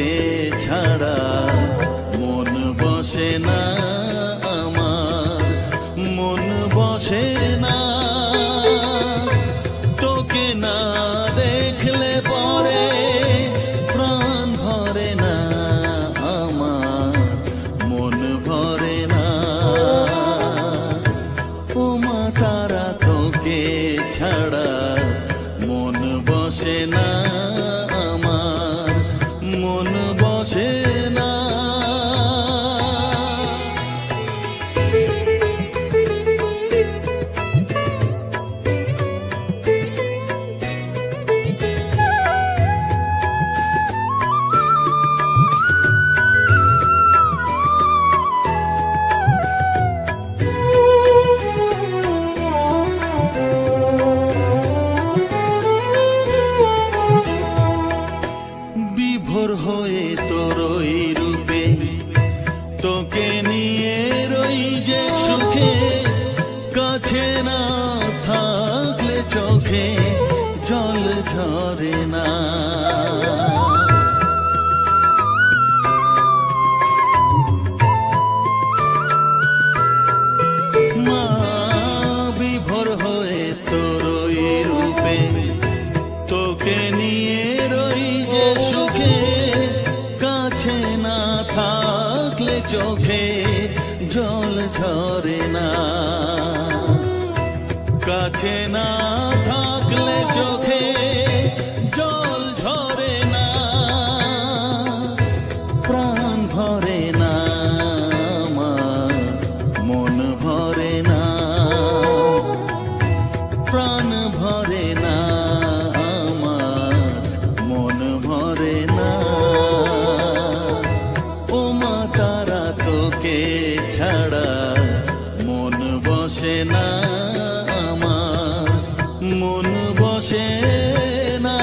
তোকে ছাড়া মন বসে না আমার, মন বসে না। তোকে না দেখলে পরে প্রাণ ভরে না আমার, মন ভরে না। ও মা তারা তোকে ছাড়া মন বসে না আমার, মন বসে না। বিভোর হয়ে তোর ওই রূপে তোকে নিয়ে রই যে সুখে, কাছে না থাকলে চোখে জল ঝরে না। মা বিভোর হয়ে তোর ওই রূপে তোকে নিয়ে রই যে সুখে, কাছে না থাকলে চোখে জল ঝরে না। কাছে না থাকলে চোখে জল ঝরে না, প্রাণ ভরে না আমার, মন ভরে না, প্রাণ ভরে না আমার, মন ভরে না। ও মা তারা তোকে ছাড়া মন বসে না আমার, মন বসে না।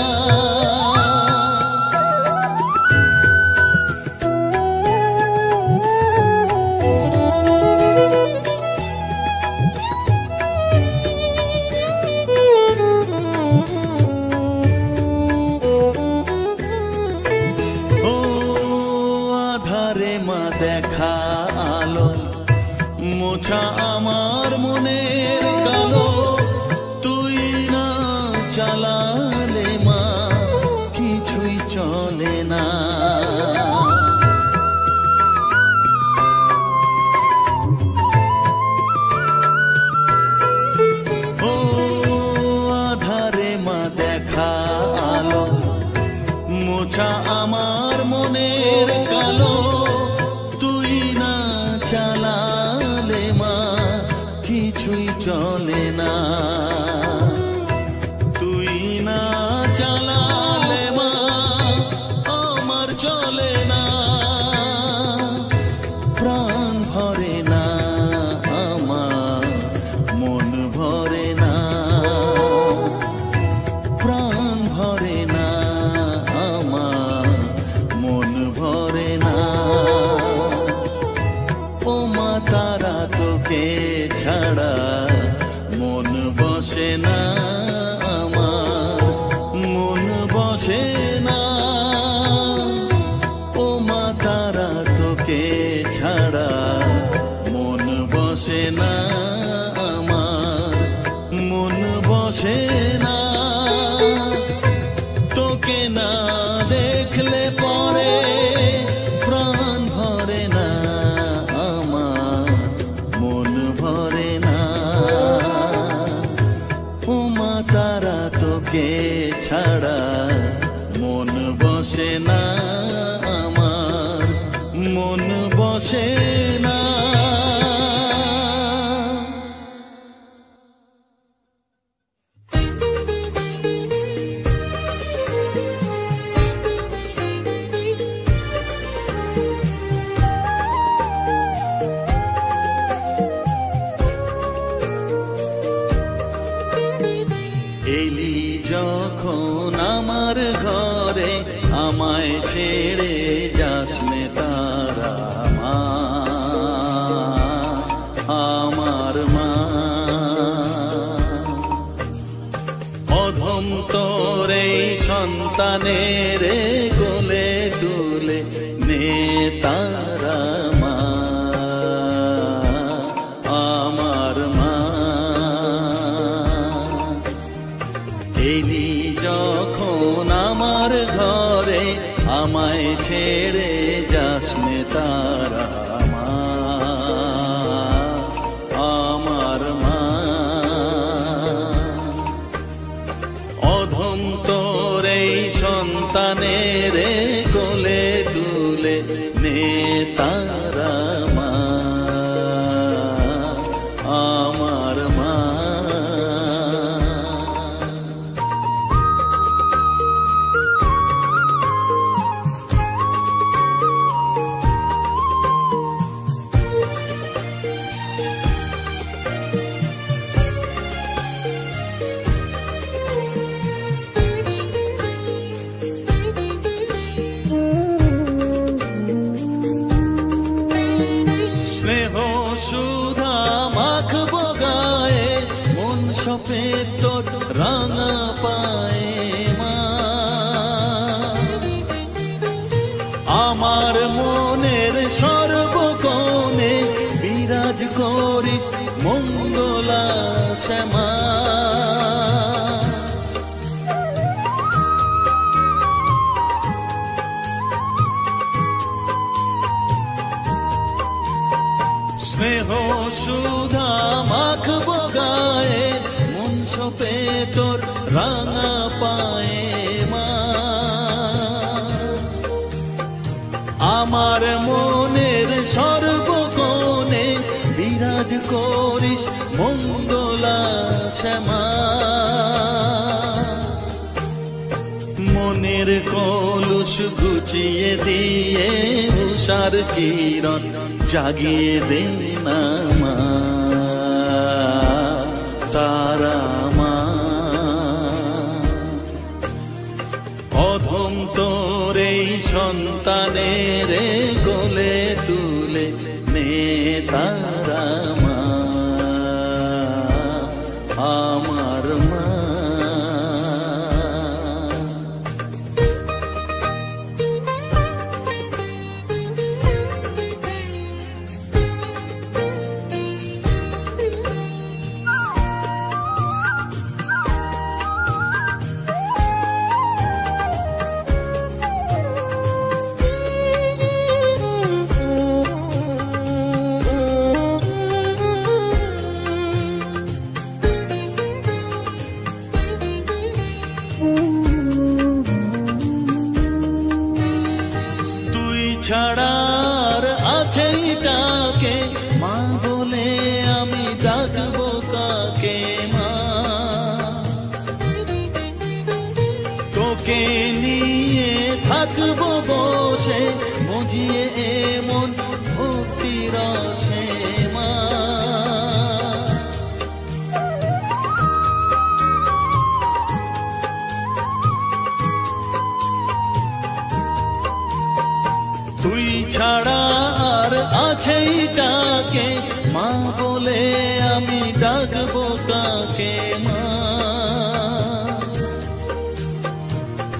ও আধারে মা দেখা আলো, মোছা আমার মনের কালো, তুই না চালালে মা কিছুই চলে না। ও আধারে মা দেখা আলো, মোছা আমার মনের কালো, তুই না চালালে মা কিছুই চলে না। তুই না চালালে মা আমার চলে না, প্রাণ ভরে না আমার, মন ভরে না, প্রাণ ভরে না আমার, মন ভরে না। ও মা তারা তোকে ছাড়া মন বসে না আমার, মন বসে না। ও মা তারা তোকে ছাড়া মন বসে না আমার, মন বসে না। তোকে না দেখলে পরে প্রাণ ভরে না আমার, মন ভরে না। ও মা তারা তোকে ছাড়া মন বসে না আমার, মন বসে না। এলি যখন আমার ঘরে, আমায় ছেড়ে যাস নে তারা মা, আমার মা। অধম তোর এই সন্তানের কোলে তুই তুলে নে তারা মা, আমার মা। এলি যখন আমার ঘরে আমায় ছেড়ে যাস নে তারা মা, আমার মা। অধম তোর এই সন্তানের কোলে তুলে নে তারা মা, আমার মা। স্নেহ সুধা মাখবো গায়ে, মন সপে তোর রাঙা পায়ে মা। আমার মনের সর্বকোণে বিরাজ করিস মঙ্গলা শ্যামা। স্নেহ সুধা মাখবো গায়ে, মন সপে তোর রাঙা পায়ে মা। আমার মনের সর্বকোণে বিরাজ করিস মঙ্গলা শ্যামা। মনের কলুষ ঘুচিয়ে দিয়ে উষার কিরণ জাগিয়ে দে না মা, তারা মা। অধম তোর এই সন্তানের কোলে তুলে নে তারা মা, আমার মা। ছাড়ার আছে ডাকে মা বলে আমি ডাকবো কাকে মা। তোকে নিয়ে থাকবো বসে মজিয়ে এমন ভক্তি রসে মা। তুই ছাড়া আর আছেই ডাকে মা বলে আমি ডাকবো কাকে মা।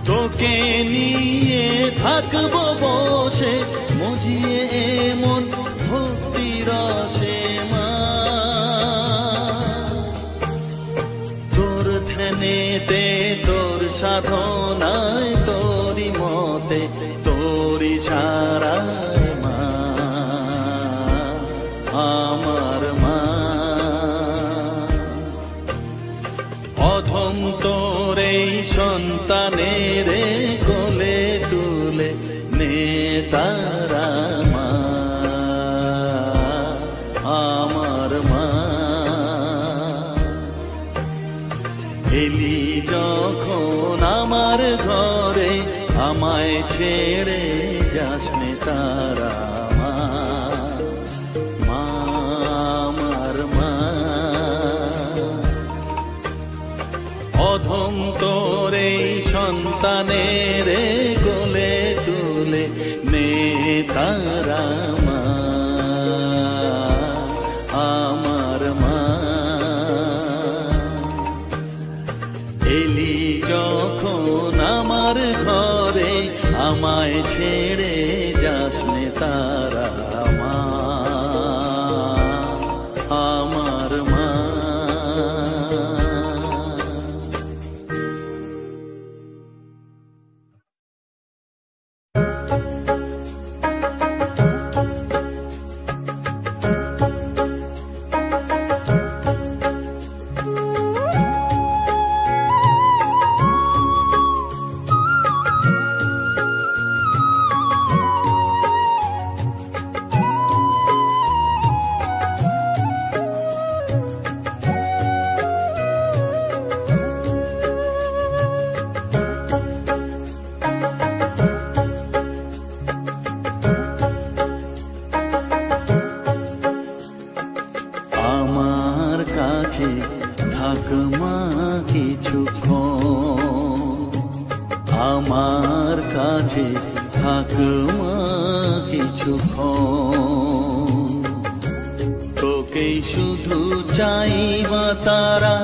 তোকে নিয়ে থাকবো বসে মজিয়ে এমন ভক্তি রসে মা। তোর ধ্যানেতে তোর সাধনায় তোরি মতে তোরি সারায় মা, আমার মা। অধম তোর এই সন্তানের কোলে তুলে নে তারা মা, আমার মা। এলি যখন আমার ঘরে আমায় ছেড়ে যাস নে তারা মা, আমার মা। অধম তোর এই সন্তানের কোলে তুলে নে তারা মা, আমার মা। এলি যখন আমার ঘরে আমায় ছেড়ে কাছে থাক মা কিছুক্ষণ। তোকেই শুধু চাই মা তারা,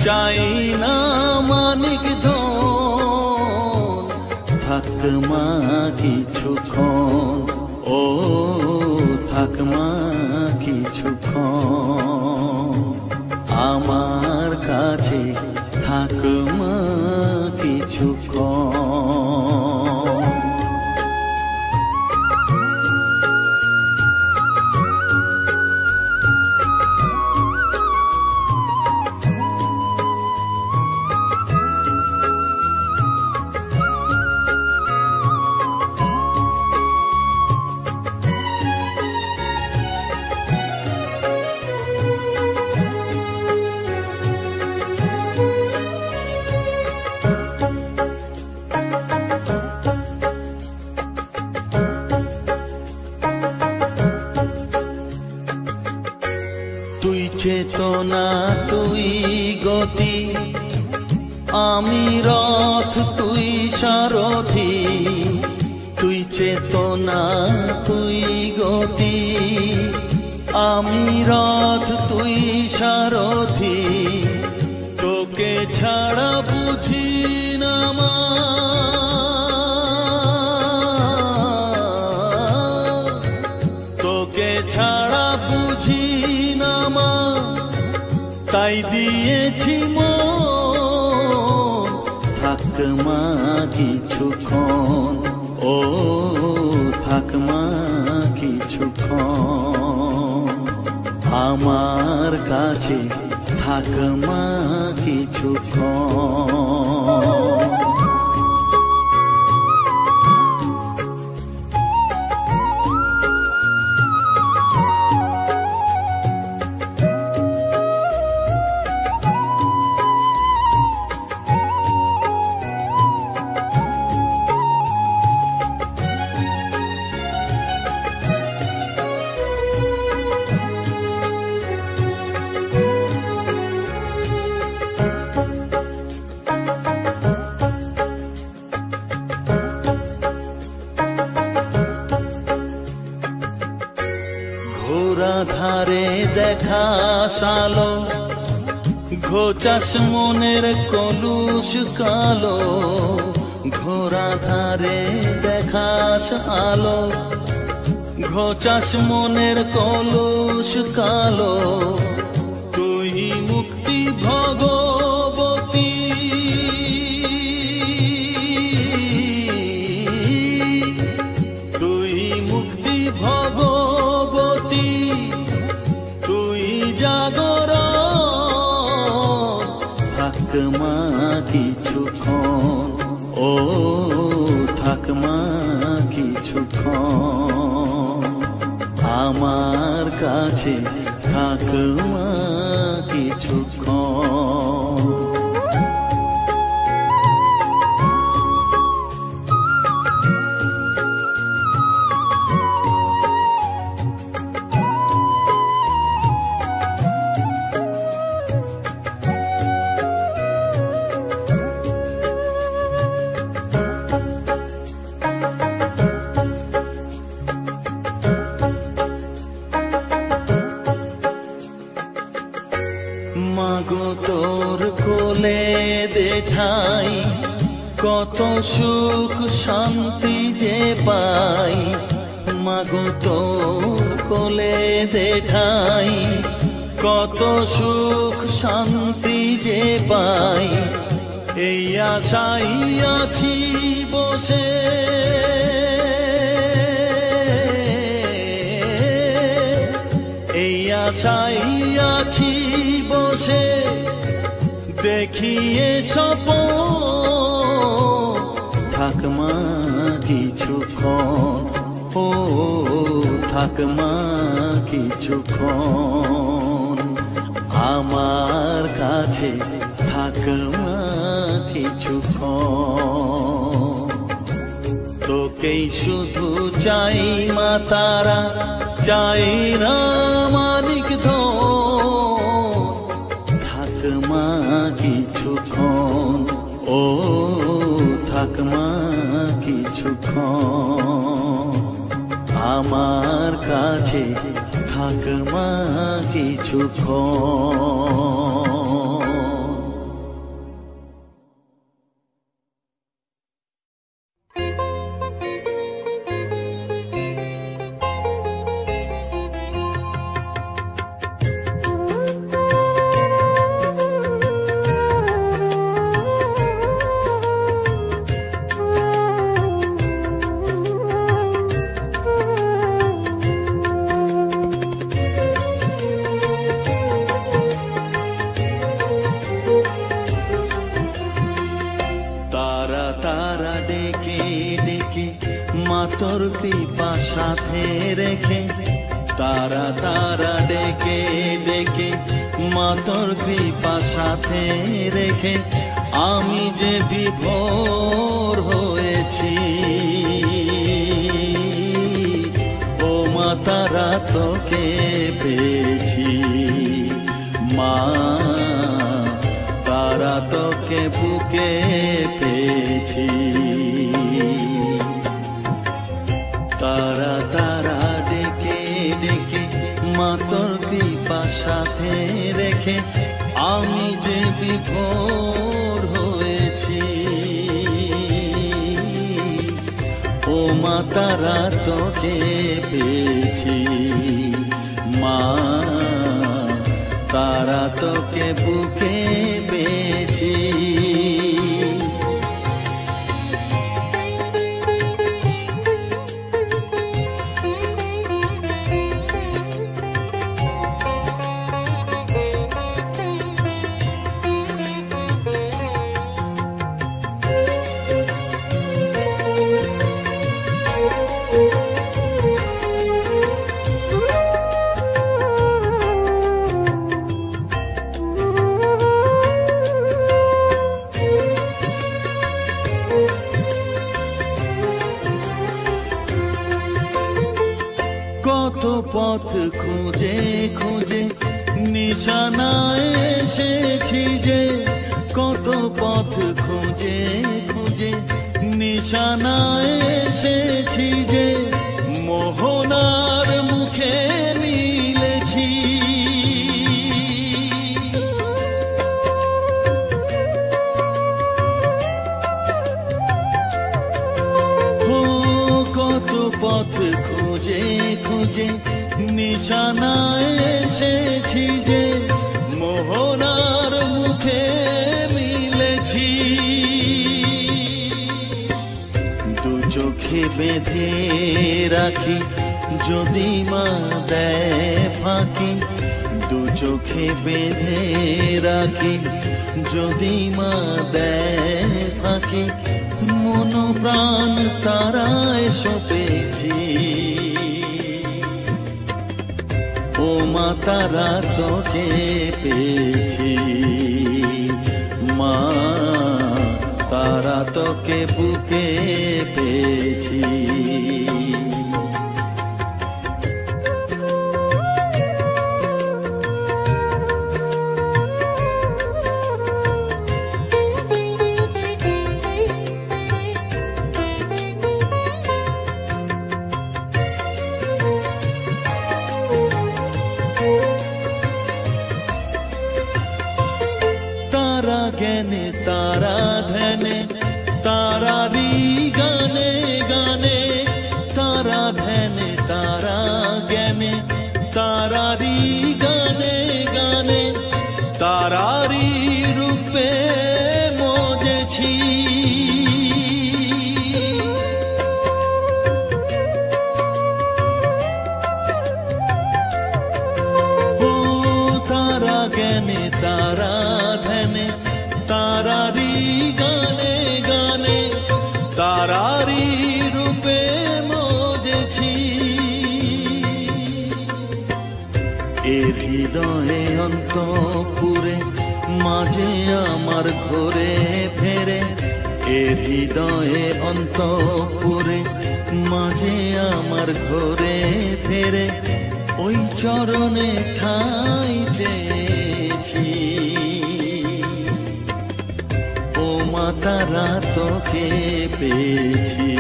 চাই না মানিক ধন। থাক মা কিছুক্ষণ, ও থাক মা কিছুক্ষণ। আমার কাছে থাক মা কিছুক্ষণ। তুই চেতনা, তুই গতি, আমি রথ, তুই সারথি। তুই চেতনা, তুই গতি, আমি রথ, তুই সারথি। তোকে ছাড়া বুঝি না মা, তোকে ছাড়া বুঝি না মা, তাই দিয়েছি মন। থাক মা কিছুক্ষণ, ও থাক মা কিছুক্ষণ। আমার কাছে থাক মা কিছুক্ষণ। ঘোরা ধারে দেখা সালো, ঘোচাস মনের কলুষ কালো। ঘোরা ধারে দেখাস আলো, ঘোচাস মনের কলুষ কালো। তুই মুক্তি ভগবতী, তুই মুক্তি ভগবতী, তুই জাগরণ। থাক মা কিছুক্ষণ, ও থাক মা কিছুক্ষণ। আমার কাছে থাক মা কিছুক্ষণ। মাগো তোর কোলে দেঠাই, কত সুখ শান্তি যে পাই। মাগো তোর কোলে দেঠাই, কত সুখ শান্তি যে পাই। এই আশাই আছি বসে, এই আশাই আছি বসে। দেখিয়ে স্বপন, থাক মা কিছুক্ষণ, ও থাক মা কিছুক্ষণ। আমার কাছে থাক মা কিছুক্ষণ। তোকেই শুধু চাই মা তারা, চাই না মানিক ধন। থাক মা কিছুক্ষণ, ও থাক মা কিছু কিছুক্ষণ আমার কাছে থাক মা কিছুক্ষণ। তোর কৃপা সাথে রেখে তারা তারা ডেকে ডেকে মা তোর কৃপা সাথে রেখে আমি যে বিভোর হয়েছি ও মা তারা তোকে পেয়েছি মা তারা তোকে বুকে পেয়েছি তারা তারা ডেকে ডেকে মা তোর কৃপা সাথে রেখে আমি যে বিভোর হয়েছি ও মা তারা তোকে পেয়েছি মা তারা তোকে বুকে পেয়েছি কত পথ খুঁজে খুঁজে নিশানায় এসেছি যে কত পথ খুঁজে খুঁজে নিশানায় এসেছি যে মোহনার মুখে মিলেছি কত পথ খুঁজে খুঁজে নিশানায় এসেছি যে মোহনার মুখে মিলেছি দু চোখে বেঁধে রাখি যদি মা দেয় ফাঁকি দু চোখে বেঁধে রাখি যদি মা দেয় ফাঁকি মন প্রাণ তারায় সপেছি ও মা তারা তোকে পেয়েছি মা তারা তোকে বুকে পেয়েছি तारा ज्ञाने तारा धने तारारी गाने गाने तारा धने तारा ज्ञाने तारारी गाने गाने तारारी रूपे मोजेছি तारा ज्ञाने तारा धने तारारी गाने गाने तारारी रूपे मोजेছি এর হৃদয়ে অন্তপুরে মাঝে আমার ঘরে ফেরে এর হৃদয়ে অন্তপুরে মাঝে আমার ঘরে ফেরে ওই চরণে ঠাঁই চেয়েছি ও মা তারা তোকে পেয়েছি,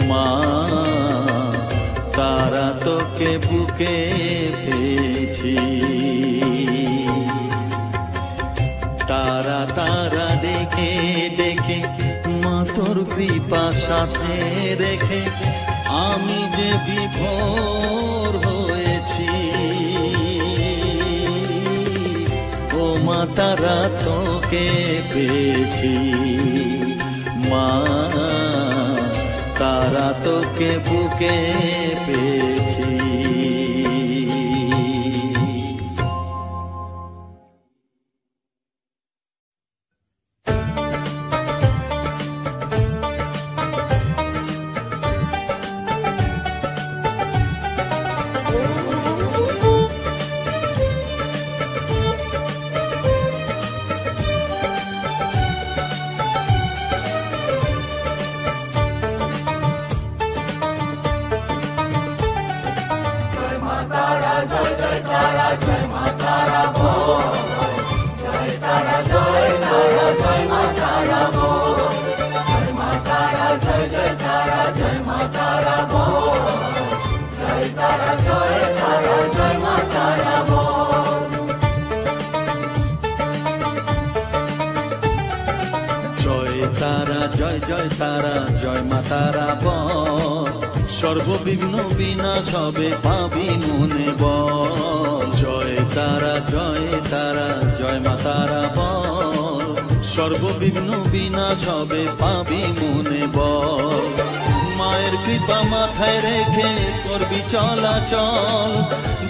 মা তারা তোকে বুকে পেয়েছি। তারা তারা ডেকে ডেকে মা তোর কৃপা সাথে রেখে আমি যে বিভোর হয়েছি। ও মা তারা তোকে পেয়েছি, মা তারা তোকে বুকে পেয়েছি। সর্ববিঘ্ন বিনাশ হবে পাবি মনে বল। জয় তারা জয় তারা জয় মা তারা বল। সর্ববিঘ্ন বিনাশ হবে পাবি মনে বল। মায়ের কৃপা মাথায় রেখে করবি চলাচল,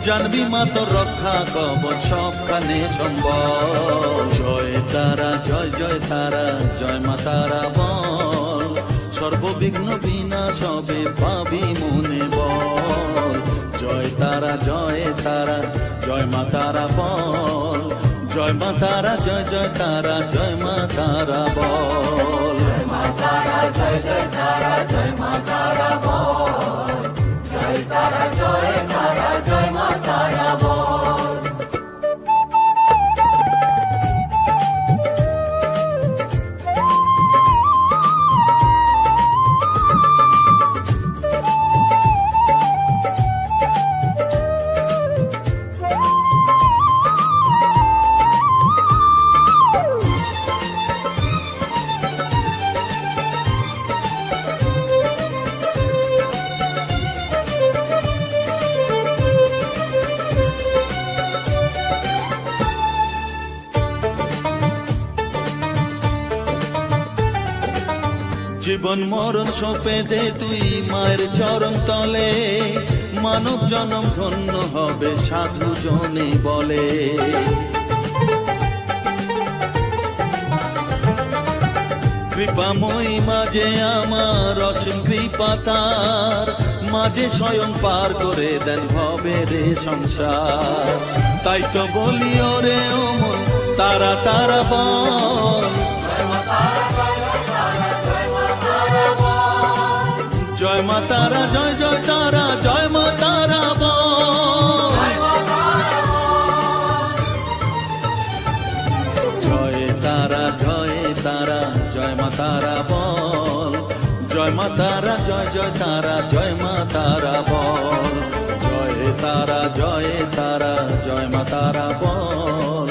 জানবি মা তোর রক্ষা কবচ সবখানে সম্বল। জয় তারা জয় জয় তারা জয় মা তারা বল। সর্ববিঘ্ন বিনাশ হবে পাবি মনে বল। জয় তারা জয় তারা জয় মা তারা বল। জয় মা তারা জয় জয় তারা জয় মা তারা বল। জয় মা তারা জয় জয় তারা জয় মা তারা বল। জয় তারা জয় তারা জয় মা তারা বল। জীবন মরণ সঁপে দে তুই মায়ের চরণ তলে, মানব জনম ধন্য হবে সাধু জনে বলে। কৃপাময়ী মাঝে আমার অসীম কৃপা তার, মাঝে স্বয়ং পার করে দেন ভবের সংসার। তাই তো বলি ওরে ও মন তারা তারা বল। জয় মা তারা জয় জয় তারা জয় মা তারা বল। জয় তারা জয় তারা জয় মা তারা বল। জয় মা তারা জয় জয় তারা জয় মা তারা বল। জয় তারা জয় তারা জয় মা তারা বল।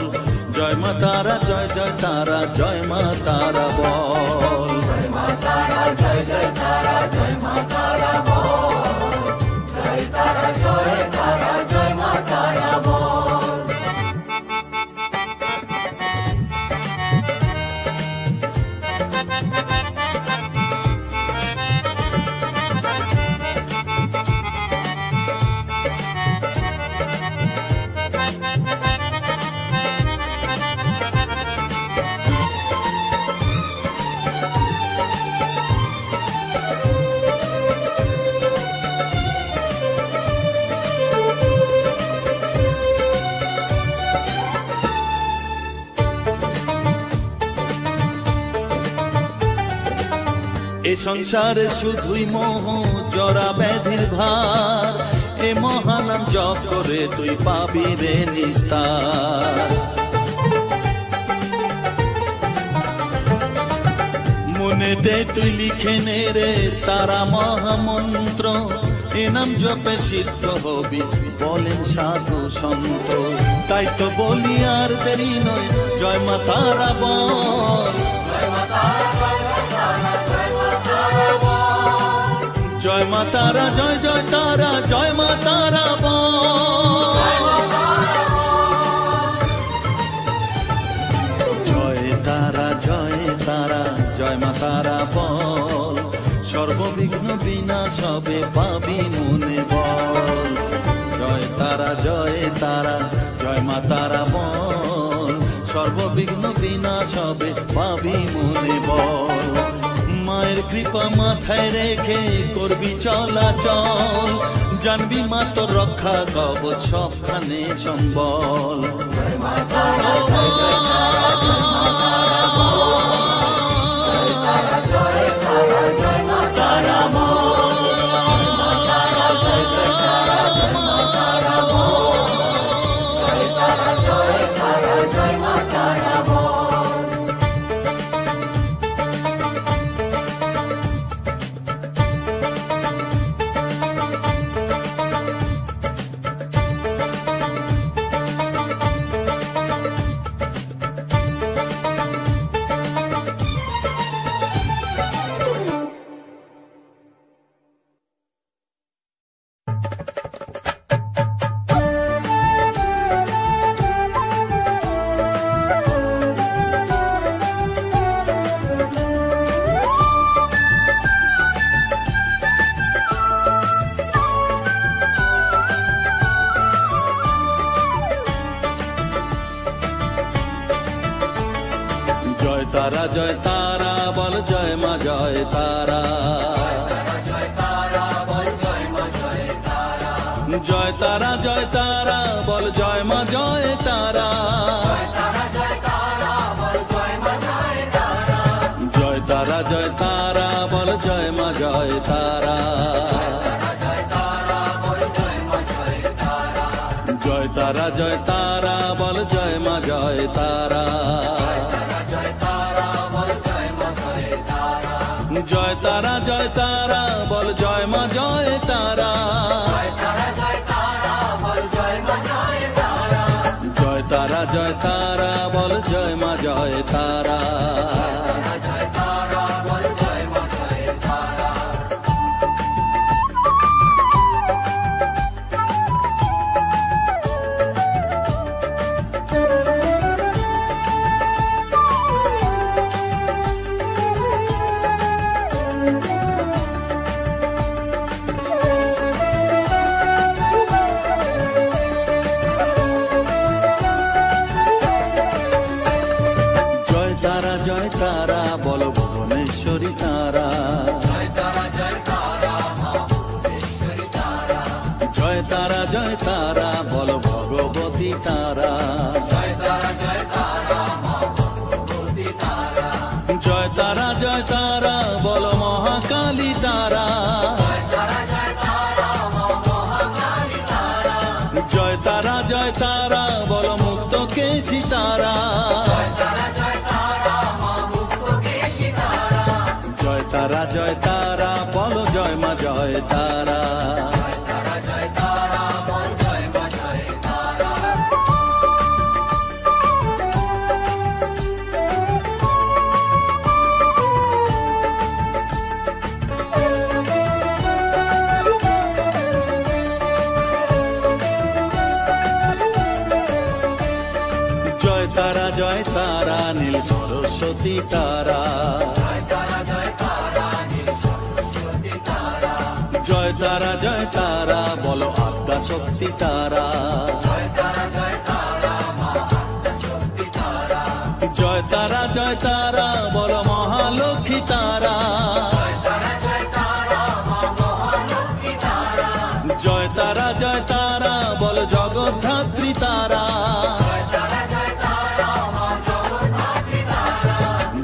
জয় মা তারা জয় জয় তারা জয় মা তারা বল। জয় মা তারা জয় জয় তারা জয় মা তারা বল। জয় তারা জয় তারা জয় মা তারা বল। এ সংসারে শুধুই মোহ জরা ব্যাধির ভার, এ মহানাম জপ করে তুই পাবি রে নিস্তার। মনেতে তুই লিখে নে রে তারা মহামন্ত্র, এ নাম জপে সিদ্ধ হবি বলেন সাধু সন্ত। তাই তো বলি আর দেরি নয়, জয় মা তারা বল, জয় মা তারা, জয় জয় তারা, জয় মা তারা বল, জয় তারা, জয় তারা, জয় মা তারা বল, সর্ববিঘ্ন বিনাশ হবে পাবি মনে বল। জয় তারা, জয় তারা, জয় মা তারা বল, সর্ববিঘ্ন বিনাশ হবে পাবি মনে বল। মায়ের কৃপা মাথায় রেখে করবি চলাচল, জানবি মা তোর রক্ষা কবচ সবখানে সম্বল। জয় মা তারা, জয় জয় তারা, জয় মা তারা বল, জয় তারা, জয় মা তারা বল, জয় মা তারা, জয় জয় তারা, জয় মা তারা বল, জয় তারা, জয় তারা, জয় মা তারা বল। তারা, জয় তারা বল, জয় মা জয় তারা, জয় তারা, জয় তারা বল, জয় মা জয় তারা, জয় তারা, জয় তারা বল, জয় মা জয় তারা, জয় তারা, জয় তারা বল, জয় মা জয় তারা, জয় তারা, জয় তারা বল, জয় মা জয় তারা, জয় তারা, জয় তারা বল, জয় মা জয় তারা। জয় তারা বল, ভুবনেশ্বরী তারা, জয় তারা, জয় তারা বল, ভগবতী তারা, জয় তারা, জয় তারা বল, মহাকালী তারা, জয় তারা, জয় তারা বল, মুক্ত কেশী তারা, জয় তারা, জয় তারা বল, জয় মা জয় তারা। জয় তারা, জয় তারা নীল সরস্বতী তারা, জয় তারা, জয় তারা বল, আদ্যা শক্তি তারা, জয় তারা, জয় তারা বল, মহালক্ষ্মী তারা, জয় তারা, জয় তারা বল, জগদ্ধাত্রী তারা,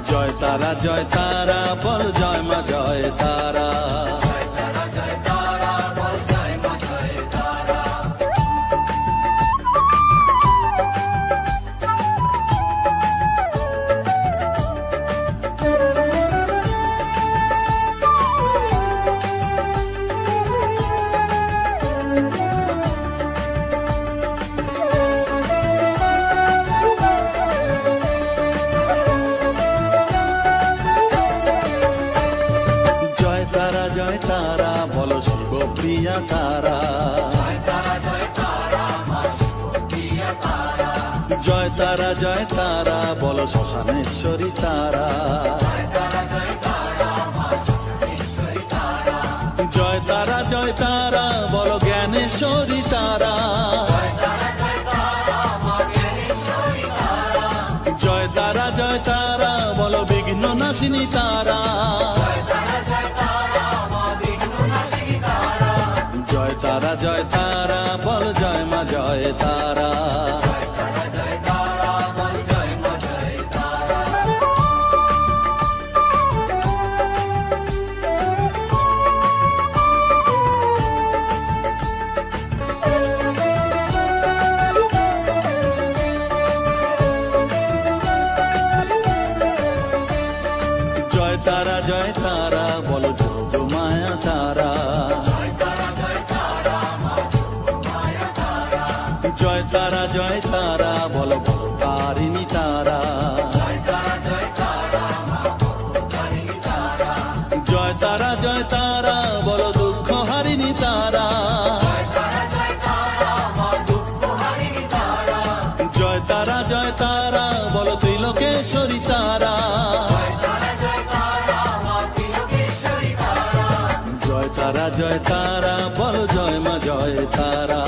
জয় তারা, জয় তারা বল, জয় মা জয় তারা। তারা বলো শিব প্রিয়া তারা জয় তারা বলো শ্মশানেশ্বরী তারা জয় তারা বলো জ্ঞানেশ্বরী তারা জয় তারা বলো বিঘ্ন নাশিনী তারা জয় তারা বল জয় মা জয় তারা জয় তারা বলো যোগ মায়া তারা জয় তারা বলো ভোকারিণী তারা জয় তারা বলো দুঃখ হারিণী তারা জয় তারা বলো ত্রিলোকেশ্বরী তারা জয় তারা বলো জয় মা জয় তারা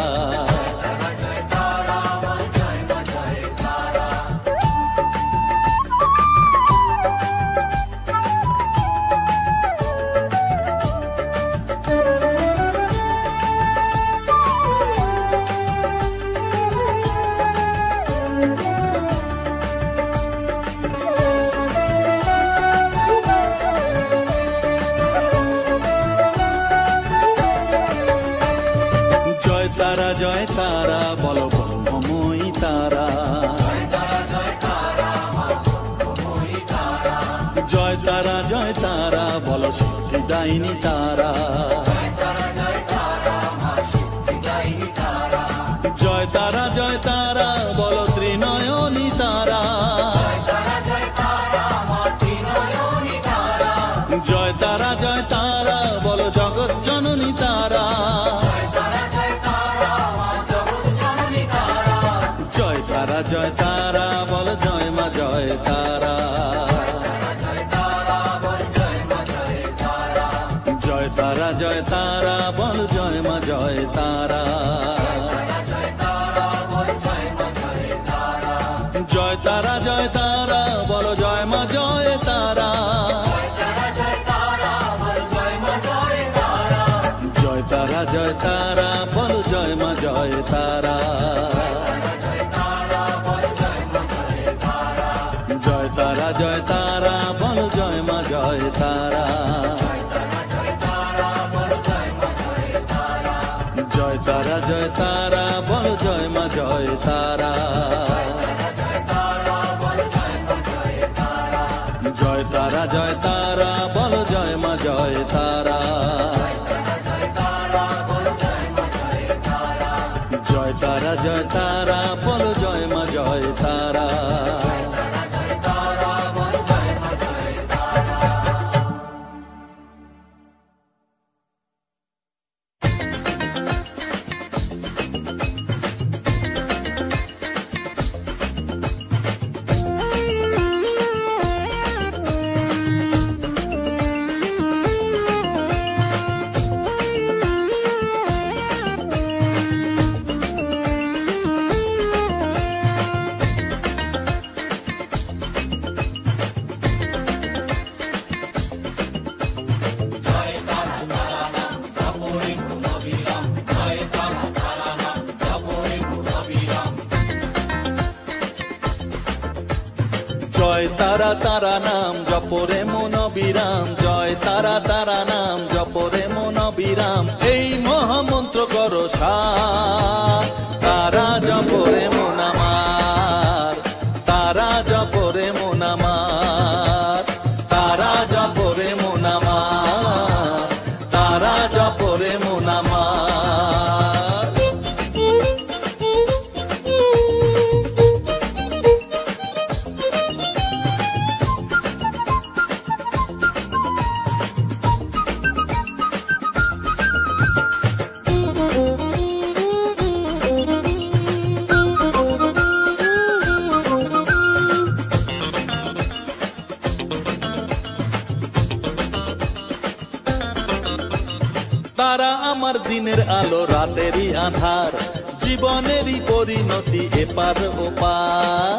জয় তারা বলো ব্রহ্মময়ী তারা জয় তারা বলো সিদ্ধিদায়িনী তারা জয় তারা বলো ত্রিনয়নী তারা জয় তারা বলো জগৎ জননী তারা জয় তারা বল জয় মা জয় তারা জয় তারা বল জয় মা জয় তারা জয় তারা বল জয় মা জয় তারা জয় তারা বল জয় মা জয় তারা জয় তারা বল জয় মা জয় তারা জয় তারা বল জয় মা জয় তারা জয় তারা বল জয় মা জয় তারা জয় তারা বল জয় মা জয় তারা জয় তারা নাম জপরে মন বিরাম জয় তারা নাম জপরে মন বিরাম এই মহামন্ত্র করো সার তারা জপরে মন আমার তারা জপরে মন আমার তারা জপরে মন আমার তারা জপরে মন আমার তারা আমার দিনের আলো রাতেরই আধার, জীবনেরই পরিণতি এপার ওপার।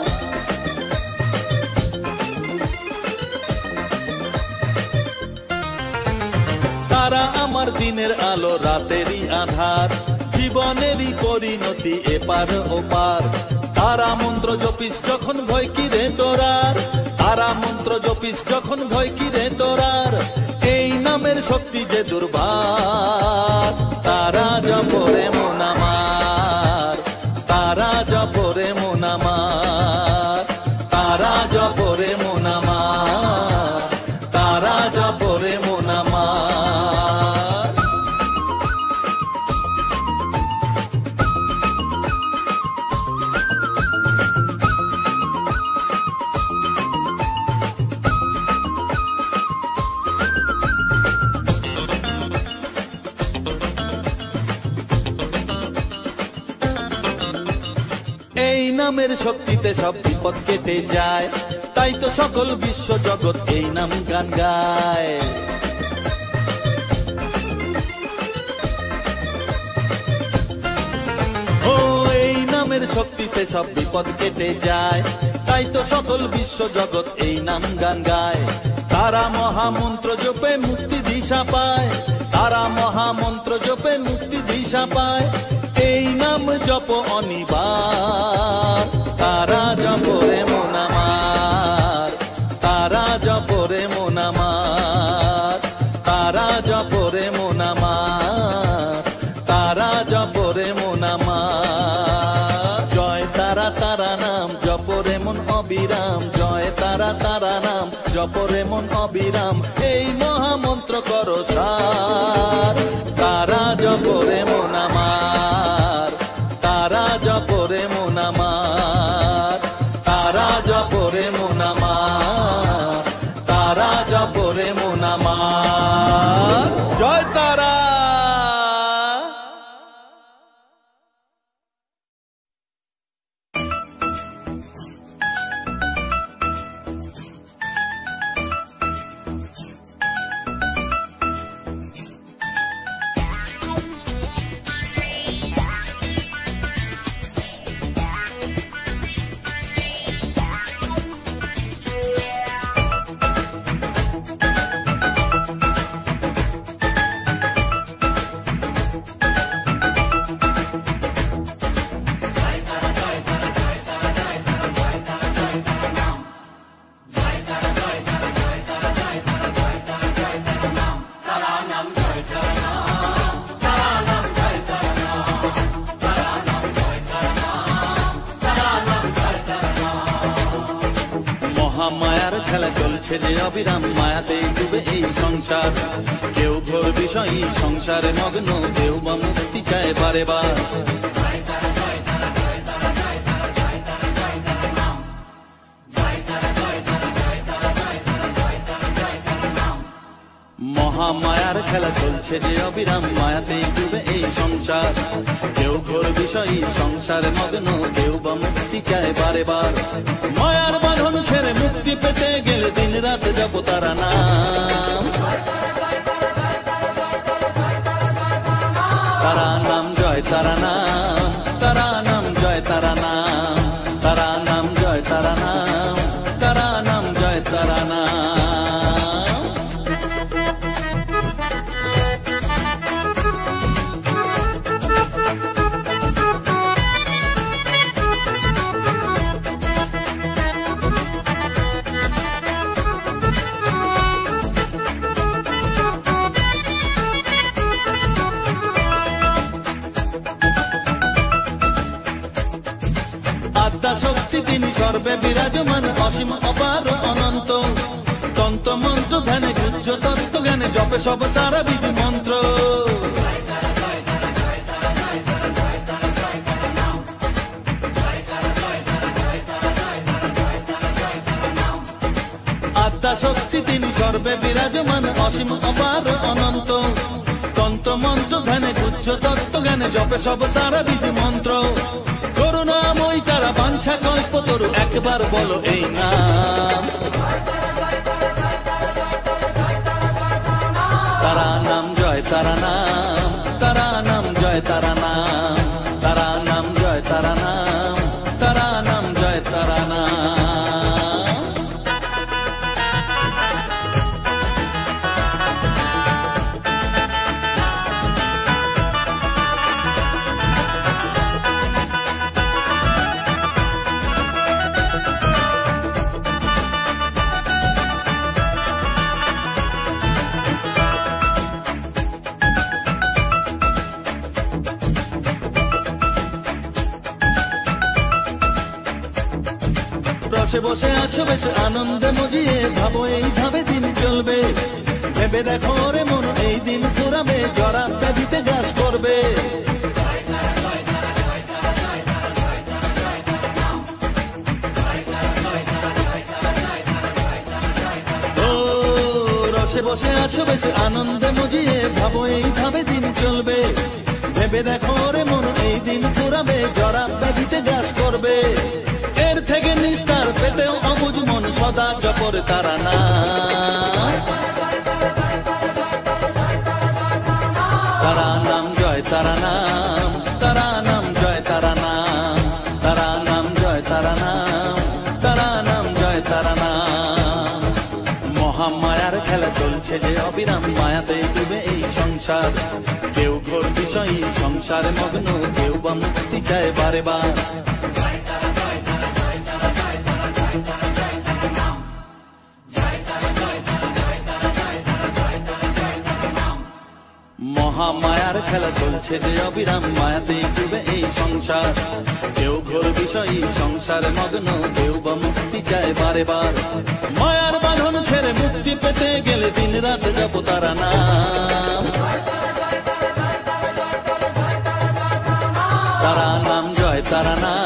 তারা আমার দিনের আলো রাতেরই আধার, জীবনেরই পরিণতি এপার ওপার। তারা মন্ত্র জপিস যখন ভয় কি রে তোরার, তারা মন্ত্র জপিস যখন ভয় কি রে তোরার, এই নামের শক্তি যে দুর্বার। তারা জপরে মন আমার, তারা জপরে মন আমার, তারা জপরে মন আমার, তারা জপরে মন আমার। এই নামের শক্তিতে সব বিপদ কেটে যায়, তাই তো সকল বিশ্ব জগৎ এই নাম গান গায়। ও এই নামের শক্তিতে সব বিপদ কেটে যায়, তাই তো সকল বিশ্ব জগৎ এই নাম গান গায়। তারা মহামন্ত্র জপে মুক্তি দিশা পায়, তারা মহামন্ত্র জপে মুক্তি দিশা পায়, এই নাম জপ অনিবার। তারা জপরে মন আমার, তারা জপরে মন আমার, তারা জপরে মন আমার, তারা জপরে মন আমার। জয় তারা তারা নাম জপরে মন অবিরাম, জয় তারা তারা নাম জপরে মন অবিরাম, এই মহামন্ত্র করো সার। তারা জপরে মন আমার, তারা জপরে মন আমার, তারা জপরে মন আমার, তারা জপরে মন আমার। জয় তারা। মায়ার খেলা চলছে যে অবিরাম, মায়াতে ডুবে এই সংসার। কেউ ঘোর বিষয়ী সংসারে মগ্ন, কেউ বা মুক্তি চায় বারে বার। মহামায়ার খেলা চলছে যে অবিরাম, মায়াতে ডুবে এই সংসার। কেউ ঘোর বিষয়ী সংসারে মগ্ন, কেউ বা মুক্তি চায় বারে বার। মায়ার বাঁধন ছেড়ে মুক্তি পেতে গেলে দিন রাত জপ তারা নাম, তারা নাম জয় তারা নাম, তারা নাম জয় তারা নাম, তারা নাম জয় তারা নাম, তারা নাম জয় তারা নাম। আদ্যা শক্তি তিনি সর্বে বিরাজমান, অসীম অপার অনন্ত। তন্ত্র মন্ত্র ধ্যানে গুহ্য তত্ত্ব জ্ঞানে জপে সব তারা বীজ মন্ত্র। আদ্যা শক্তি তিনি সর্বে বিরাজমান, অসীম অপার অনন্ত। তন্ত্র মন্ত্র ধ্যানে গুহ্য তত্ত্ব জ্ঞানে জপে সব তারা বীজ মন্ত্র। করুণাময়ী তারা বাঞ্ছা কল্পতরু, একবার বলো এই নাম। তারা নাম জয় তারা নাম, রসে বসে আছো বেশ আনন্দে মজিয়ে, ভাবো এইভাবে দিন চলবে। ভেবে দেখো রে মন এই দিন ফুরাবে, জরা ব্যাধিতে গ্রাস করবে। রসে বসে আছো বেশ আনন্দে মজিয়ে, ভাবো এইভাবে দিন চলবে। ভেবে দেখো রে মন এই দিন ফুরাবে, জরা ব্যাধিতে গ্রাস করবে। এর থেকে নিস্তার পেতেও অবুঝ মন সদা জপরে তারা না। তারা নাম জয় তারা নাম, তারা নাম জয় তারা নাম, তারা নাম জয় তারা নাম, তারা নাম জয় তারা নাম। মহামায়ার খেলা চলছে যে অবিরাম, মায়াতে ডুবে এই সংসার। কেউ ঘোর বিষয়ী সংসারে মগ্ন, কেউ বা মুক্তি চায় বারে বার। মহামায়ার খেলা চলছে যে অবিরাম, মায়াতে ডুবে এই সংসার। কেউ ঘোর বিষয়ী সংসারে মগ্ন, কেউ বা মুক্তি চায় বারে বার। মায়ার বাঁধন ছেড়ে মুক্তি পেতে গেলে দিন রাত জপ তারা নাম। তারা নাম জয় তারা নাম।